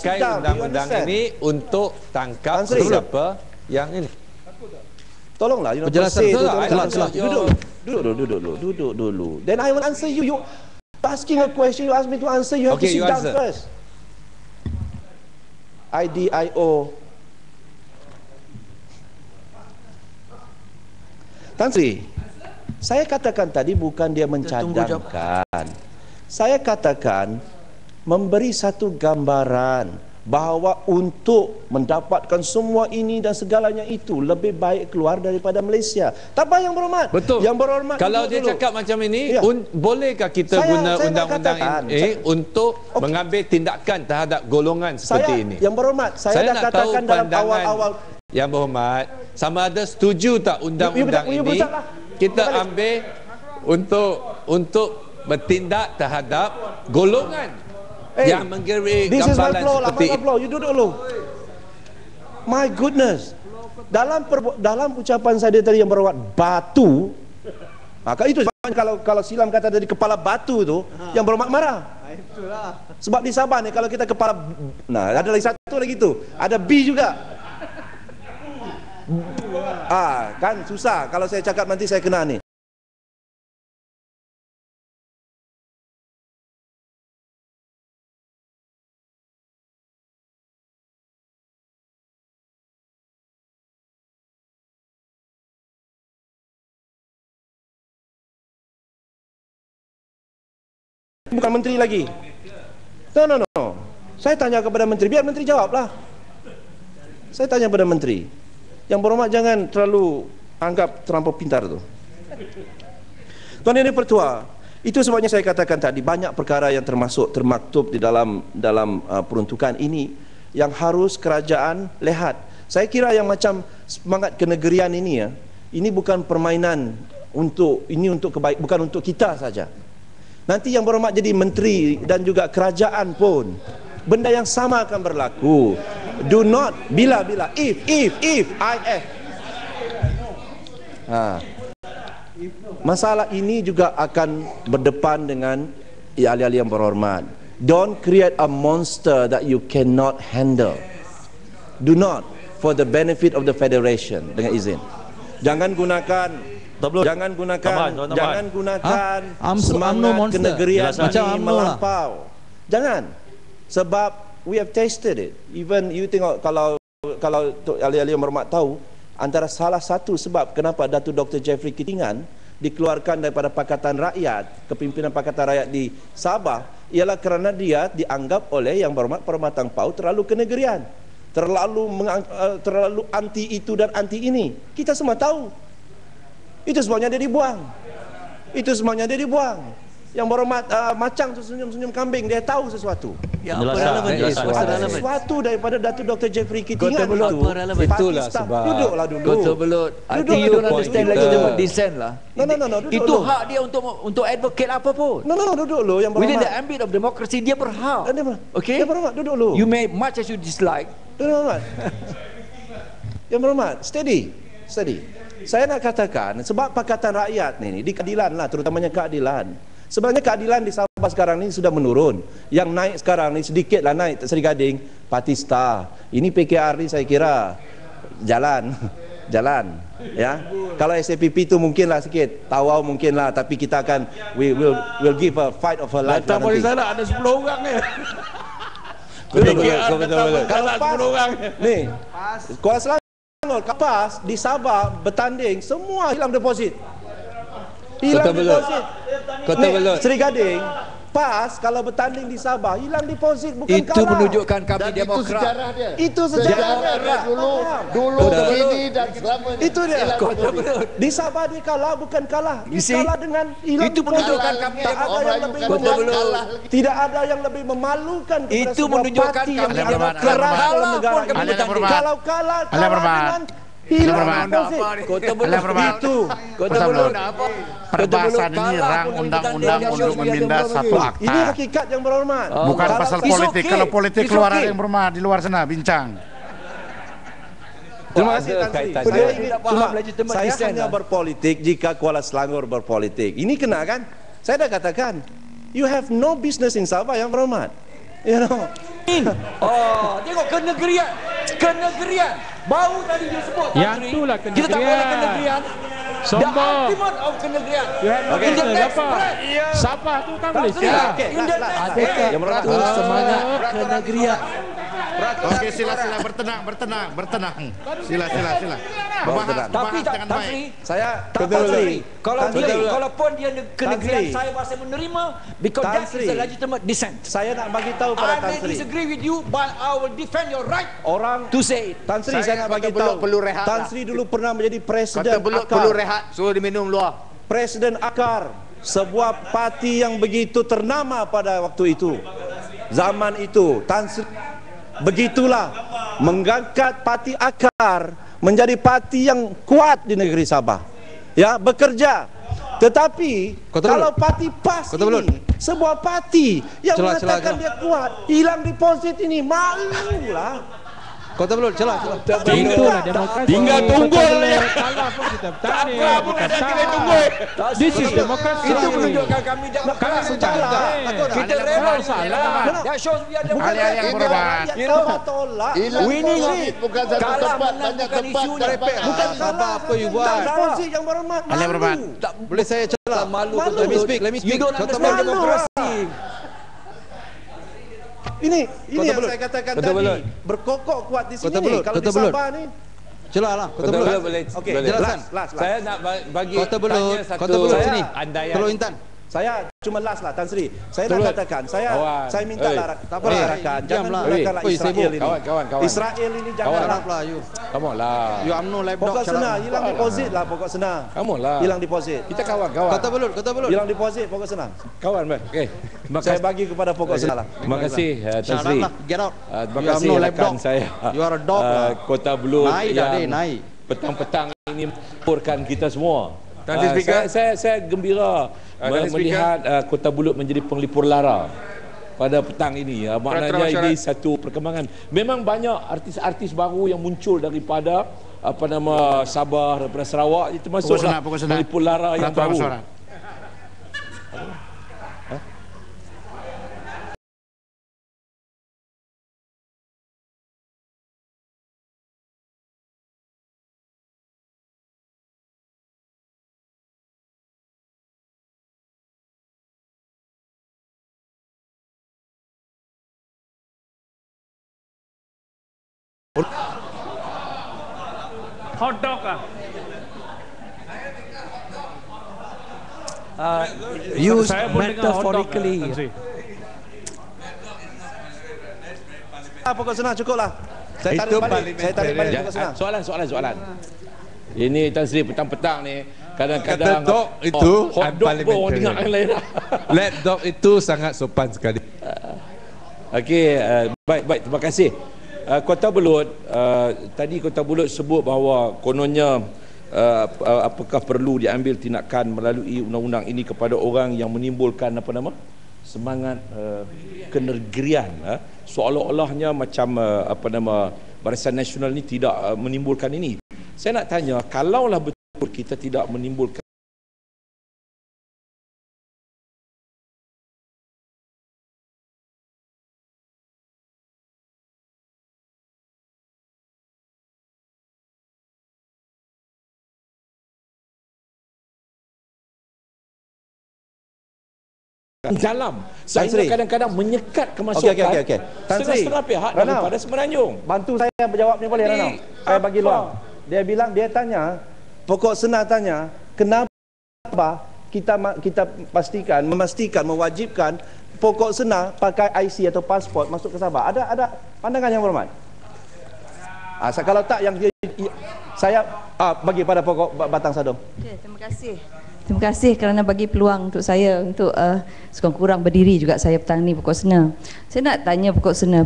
pakai undang-undang ini untuk tangkap siapa yang ini. Tolonglah, penjelasan duduk dulu. Then I will answer you. You asking a question, you ask me to answer, you have to sit down first. IDIO. Tan Sri, saya katakan tadi bukan dia mencadangkan. Saya katakan memberi satu gambaran bahawa untuk mendapatkan semua ini dan segalanya itu lebih baik keluar daripada Malaysia. Tak apa yang berhormat. Betul. Yang berhormat. Kalau dia cakap macam ini, bolehkah kita guna undang-undang ini untuk mengambil tindakan terhadap golongan seperti ini? Yang berhormat, saya dah katakan dalam awal-awal. Yang berhormat, sama ada setuju tak undang-undang ini kita ambil untuk bertindak terhadap golongan yang menggerik gambaran seperti itu. You duduk dulu. My goodness. Dalam ucapan saya tadi yang berhormat batu, maka itu kalau silam kata dari kepala batu itu, yang berhormat marah. Itulah. Sebab di Sabah ni kalau kita kepala, nah ada lagi satu lagi tu, ada B juga. Kan susah kalau saya cakap nanti saya kena ni. Bukan menteri lagi. No. Saya tanya kepada menteri, biar menteri jawablah. Saya tanya kepada menteri. Yang berhormat jangan terlalu anggap terlampau pintar tu. Tuan Yang Dipertua, itu sebabnya saya katakan tadi banyak perkara yang termaktub di dalam peruntukan ini yang harus kerajaan lihat. Saya kira yang macam semangat kenegerian ini ini bukan permainan untuk bukan untuk kita saja. Nanti yang berhormat jadi menteri dan juga kerajaan pun benda yang sama akan berlaku. Do not if masalah ini juga akan berdepan dengan ahli-ahli yang berhormat. Don't create a monster that you cannot handle. Do not, for the benefit of the federation, dengan izin. Jangan gunakan semangat kenegerian ini melampau. Jangan. Sebab we have tasted it. Even you tengok kalau ahli-ahli yang berhormat tahu, antara salah satu sebab kenapa Datuk Dr. Jeffrey Kitingan dikeluarkan daripada Pakatan Rakyat, kepimpinan Pakatan Rakyat di Sabah, ialah kerana dia dianggap oleh yang berhormat Permatang Pau terlalu kenegerian, terlalu anti itu dan anti ini. Kita semua tahu. Itu sebabnya dia dibuang. Yang berhormat macang senyum-senyum kambing, dia tahu sesuatu. Ya, apa relevan? Ada sesuatu daripada Datuk Dr. Jeffrey Kitingan itu. Itulah sebab. Duduklah dulu. Kota Belud. I think you don't understand lagi the word dissent lah. No, itu hak dia untuk advocate apa pun. No, duduk dulu. Yang berhormat. Within the ambit of democracy, dia berhak. Okay? Yang berhormat, duduk dulu. You may much as you dislike. Yang berhormat, steady. Saya nak katakan, sebab Pakatan Rakyat ni di keadilan lah, terutamanya keadilan. Sebenarnya keadilan di Sabah sekarang ni sudah menurun. Yang naik sekarang ni sedikit lah naik, Seri Gading, Parti Star. Ini PKR ni saya kira jalan. Ya. Kalau SAPP tu mungkinlah sikit, Tawau mungkinlah, tapi kita akan we'll give a fight of a life. Datang polis sana ada 10 orang ni. Betul. Kalau 10 orang ni, Kuala Selangor kapas di Sabah bertanding semua hilang deposit. Kota Belud. Seri Gading PAS kalau bertanding di Sabah hilang deposit, bukan itu kalah. Itu menunjukkan kami demokrat. Itu sejarah dia. Itu sejarah dia. Dulu begini dan selama ini. Itu dia. Di Sabah dia kalah, bukan kalah. Dia kalah dengan hilang. Itu menunjukkan kami tidak ada yang lebih memalukan kepada itu menunjukkan parti yang keras dalam negara ini. Kalau kalah dengan hilang deposit. Kota Belud itu. Kota Belud perbahasan ini rang undang-undang untuk memindah satu akta. Ini hakikat yang berhormat. Bukan pasal politik. Kalau politik keluar ada yang berhormat di luar sana bincang. Terima kasih Tan Sri. Saya hanya berpolitik jika Kuala Selangor berpolitik. Ini kena kan? Saya dah katakan, you have no business in Sabah yang berhormat. You know, Oh, tengok kenegerian. Kenegerian. Baru tadi dia sebut Yang country. itulah Kita tak boleh kenegerian. The Sombong. ultimate of kenegerian. Okey. In the next Apa? breath. Sabah tu kan Country. Malaysia. In the next Yang breath. berhati. Semangat kenegerian. Okey, sila bertenang. Sila. Tapi tak dengan baik. Sri. Saya Tak Tan Sri. Sri. Kalau Tan Sri. kalaupun dia kenegerian Sri. saya masih menerima because Tan that Sri. is a legitimate dissent. Saya nak bagi tahu pada I Tan may Sri. disagree with you but I will defend your right Orang to say it. Tan Sri saya nak bagi tahu. Perlu rehat Tan lah. Sri dulu pernah menjadi Kata presiden perlu AKAR. rehat, suruh diminum luar. Presiden AKAR, sebuah parti yang begitu ternama pada waktu itu. Zaman itu, Tan Sri begitulah mengangkat parti AKAR menjadi parti yang kuat di negeri Sabah. Ya, bekerja. Tetapi kalau parti PAS ini sebuah parti yang mengatakan dia kuat, hilang deposit ini, malulah. Kota Belud, celah. Itulah demokrasi. Tinggal tunggu Kita kalah pun kita bertanding. Kita tunggu. This is demokrasi. Itu menunjukkan kami demokrasi. Kita rela salah. That shows we are Bukan Alih-alih yang berubah. tolak. Winning bukan satu kalah tempat, banyak menangkan tempat. isunya. Bukan Sabar salah apa you buat? deposit yang berhormat. Alih berubah. Boleh saya celah? Malu Malu. betul. Let me speak. You don't Kota understand Belud. demokrasi. Ini Kota yang Belud. saya katakan Kota tadi. Belud. Berkokok kuat di sini Kota ni. Belud. Kalau Kota di Belud. Sabah ni. Celah lah. Kota Betul, Belud. boleh. Okey, Jelasan. last. Saya nak bagi Kota tanya satu andaian. Telur Intan. Saya cuma last lah Tan Sri. Saya nak Betul. katakan, Kawan. saya minta Oi. lah Tak apalah. rakan, jangan Diamlah. gunakanlah Oi, Israel sibuk. ini. Kawan. Israel ini janganlah. lah you. Come on lah. You UMNO live Pokok senang, hilang deposit lah pokok senang. Come on lah. Hilang deposit. Kita kawan. Kota Belud. Hilang deposit pokok senang. Kawan, Mat. Okey. Terima Saya kasih. bagi kepada pokok senang lah. Terima kasih Tan Sri. Get out. Terima You kasih UMNO live rakan dog. saya. You are a dog lah. Kota Belud Naik dah, yang naik. petang-petang ini mempurkan kita semua. Tan Sri Speaker. Saya gembira Tan Sri melihat Kota Belud menjadi penglipur lara pada petang ini. Maknanya ini satu perkembangan. Memang banyak artis-artis baru yang muncul daripada Sabah, daripada Sarawak, itu masuklah Pokok senang. penglipur lara yang baru. Suara. Hot dog ah. Used Saya pun dengar hot dog. metaphorically. Tan Sri. Pokok senang cukup lah. Saya Itu tarik balik Ya, pokok senang. soalan. Ini Tan Sri petang-petang ni kadang-kadang Kata dog itu hot dog pun orang unparliamentary. dengar yang lain lah. Let dog itu sangat sopan sekali. Okey, baik, terima kasih. Kota Belud, tadi Kota Belud sebut bahawa kononnya apakah perlu diambil tindakan melalui undang-undang ini kepada orang yang menimbulkan semangat kenegerian, seolah-olahnya macam Barisan Nasional ni tidak menimbulkan ini. Saya nak tanya, kalaulah betul kita tidak menimbulkan dalam, sehingga kadang-kadang menyekat kemasukan Okey. Tan Sri, setengah-setengah pihak Ranau, daripada Semenanjung. bantu saya menjawab ni boleh Ranau? Saya bagi apa? luang. Dia tanya, pokok senang tanya, kenapa kita memastikan, mewajibkan pokok senang pakai IC atau pasport masuk ke Sabah? Ada pandangan yang berhormat? Kalau tak yang saya bagi pada pokok Batang Sadong. Okay, terima kasih. Terima kasih kerana bagi peluang untuk saya untuk sekurang-kurang berdiri juga saya petang ni pokok sena. Saya nak tanya pokok sena,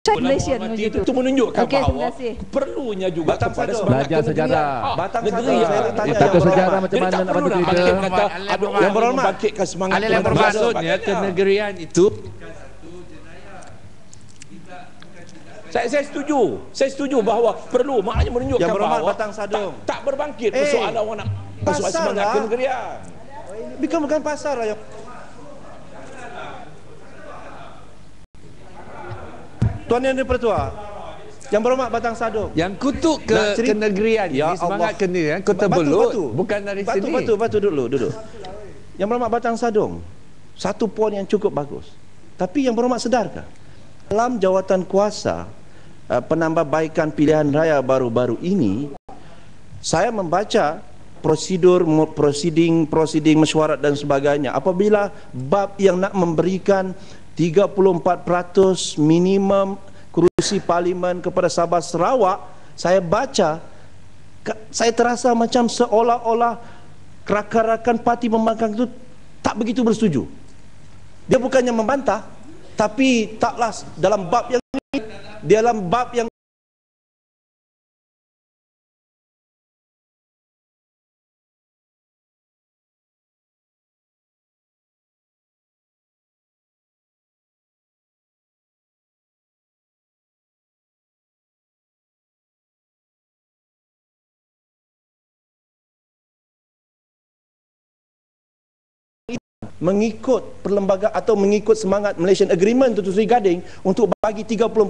Malaysia itu menunjukkan Okey, terima bahawa kasih. perlunya juga Batang kepada Sadong. semangat Belajar kenegerian. sejarah. Batang Negeri Sadong. yang Saya berhormat. tanya Takut yang sejarah berhormat. macam Jadi mana tak nak perlu bantu nak kita. kata yang berhormat membangkitkan semangat Yang maksudnya kenegerian itu Saya setuju bahawa perlu, maknanya menunjukkan Yang berhormat bahawa Batang Sadong. tak berbangkit persoalan orang nak persoalan pasal semangat lah. kenegerian. Bukan pasar lah yang Tuan Yang Dipertua, Yang Berhormat Batang Sadong. yang kutuk ke kenegerian Ya ini, semangat Allah. kenegerian kota Belut bukan dari sini. Batu duduk. Yang Berhormat Batang Sadong, satu poin yang cukup bagus. Tapi Yang Berhormat sedarkah? Dalam jawatan kuasa penambahbaikan pilihan raya baru-baru ini, saya membaca prosiding mesyuarat dan sebagainya. Apabila bab yang nak memberikan 34% minimum kerusi parlimen kepada Sabah Sarawak, saya baca, saya terasa macam seolah-olah rakan-rakan parti pembangkang itu tak begitu bersetuju. Dia bukannya membantah, tapi taklah dalam bab yang ini, dalam bab yang mengikut perlembagaan atau mengikut semangat Malaysian Agreement Tuan Sri Gading untuk bagi 34%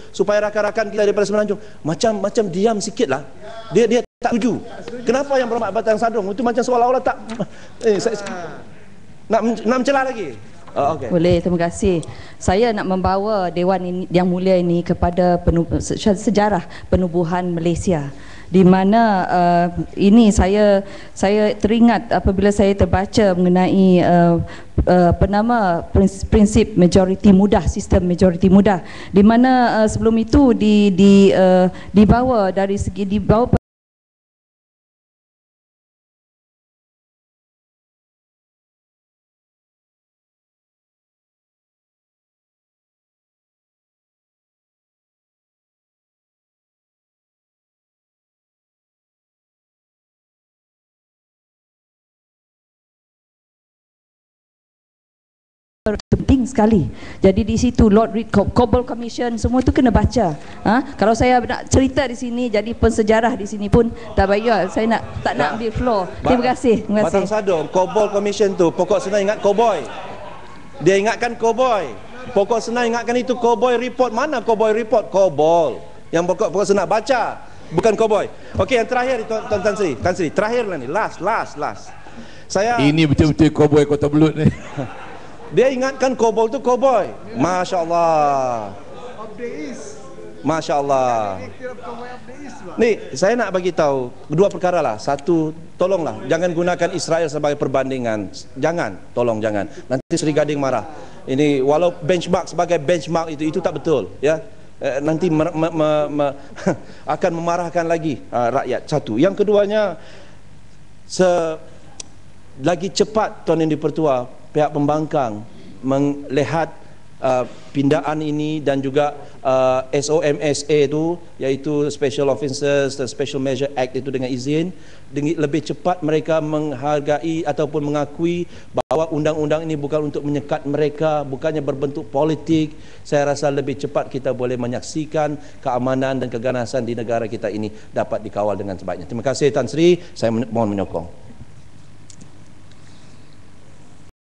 supaya rakan-rakan kita daripada Semenanjung macam diam sikitlah. Dia tak setuju. Kenapa Yang Berhormat Batang Sadong itu macam seolah-olah tak nak mencelah lagi. Okay. Boleh, terima kasih. Saya nak membawa Dewan ini, yang mulia ini kepada sejarah penubuhan Malaysia, di mana ini saya teringat apabila saya terbaca mengenai prinsip majoriti mudah, sistem majoriti mudah, di mana sebelum itu dibawa dari segi penting sekali. Jadi di situ Lord Reid, Cobble Commission, semua tu kena baca. Kalau saya nak cerita di sini jadi pensejarah di sini pun tak baik. Saya tak nak ambil floor. Terima kasih. Batang Sadong, Cobble Commission tu pokok senang ingat cowboy. Dia ingatkan cowboy. Pokok senang ingatkan itu cowboy report. Mana cowboy report? Cobble. Yang pokok senang baca, bukan cowboy. Okey, yang terakhir Tuan Tan Sri. Terakhir lah ni. Last. Saya Ini betul-betul koboi Kota Belut ni. dia ingatkan cowboy tu cowboy. Masya-Allah. Masya-Allah. Ni saya nak bagi tahu dua perkara lah. Satu, tolonglah jangan gunakan Israel sebagai perbandingan. Jangan. Nanti Sri Gading marah. Ini walau benchmark sebagai benchmark itu tak betul, ya. Nanti akan memarahkan lagi rakyat. Satu. Yang keduanya, lagi cepat Tuan Yang Dipertua pihak pembangkang melihat pindaan ini dan juga SOMSA itu, iaitu Special Offences dan Special Measure Act itu dengan izin, lebih cepat mereka menghargai ataupun mengakui bahawa undang-undang ini bukan untuk menyekat mereka, bukannya berbentuk politik. Saya rasa lebih cepat kita boleh menyaksikan keamanan dan keganasan di negara kita ini dapat dikawal dengan sebaiknya. Terima kasih Tan Sri, saya mohon menyokong.